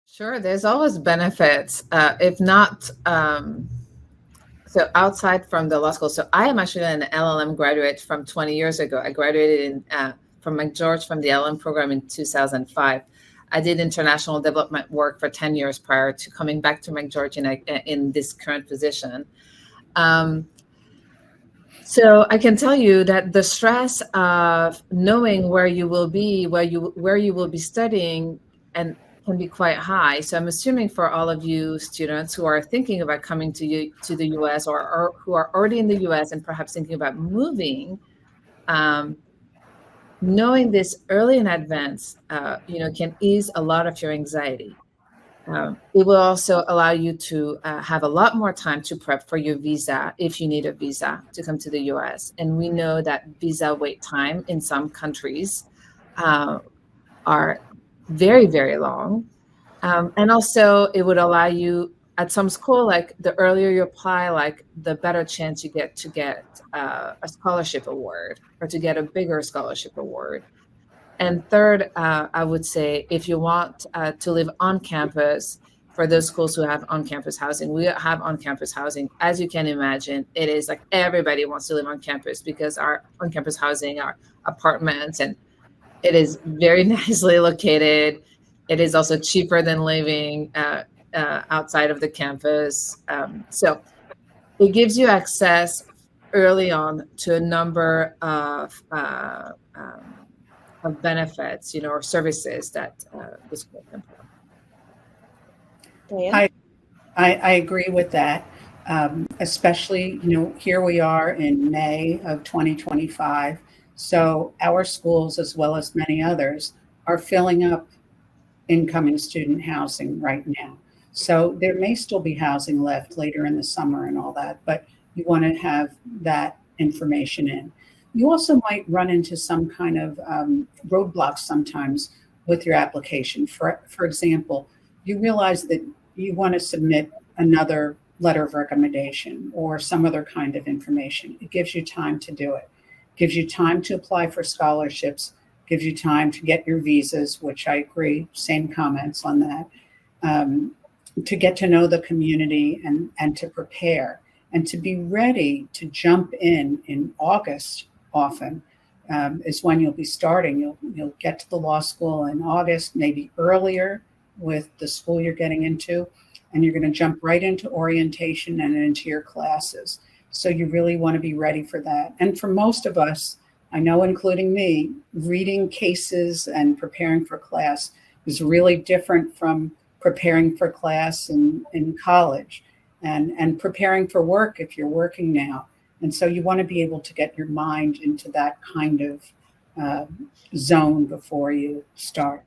Sure, there's always benefits, if not, so outside from the law school. So I am actually an LLM graduate from 20 years ago. I graduated from McGeorge from the LLM program in 2005. I did international development work for 10 years prior to coming back to McGeorge in this current position. Um, so I can tell you that the stress of knowing where you will be, where you will be studying, and can be quite high. So I'm assuming for all of you students who are thinking about coming to the U.S. or who are already in the U.S. and perhaps thinking about moving, um, knowing this early in advance, can ease a lot of your anxiety. It will also allow you to have a lot more time to prep for your visa if you need a visa to come to the US. And we know that visa wait time in some countries uh, are very, very long. And also, it would allow you at some school, like the earlier you apply, like the better chance you get to get a scholarship award or to get a bigger scholarship award. And third, I would say if you want to live on campus, for those schools who have on-campus housing, we have on-campus housing. As you can imagine, it is like everybody wants to live on campus because our on-campus housing are apartments, and it is very nicely located. It is also cheaper than living outside of the campus. So it gives you access early on to a number of benefits, or services that the school can provide. Diane? I agree with that. Especially, here we are in May of 2025. So our schools, as well as many others, are filling up incoming student housing right now. So there may still be housing left later in the summer and all that, but you want to have that information in. You also might run into some kind of roadblocks sometimes with your application. For example, you realize that you want to submit another letter of recommendation or some other kind of information. It gives you time to do it. Gives you time to apply for scholarships, gives you time to get your visas, which I agree, same comments on that, to get to know the community and to prepare and to be ready to jump in August often. Is when you'll be starting. You'll get to the law school in August, maybe earlier with the school you're getting into, and you're going to jump right into orientation and into your classes. So you really want to be ready for that. And for most of us, I know including me, reading cases and preparing for class is really different from preparing for class in college and preparing for work if you're working now. And so you want to be able to get your mind into that kind of zone before you start.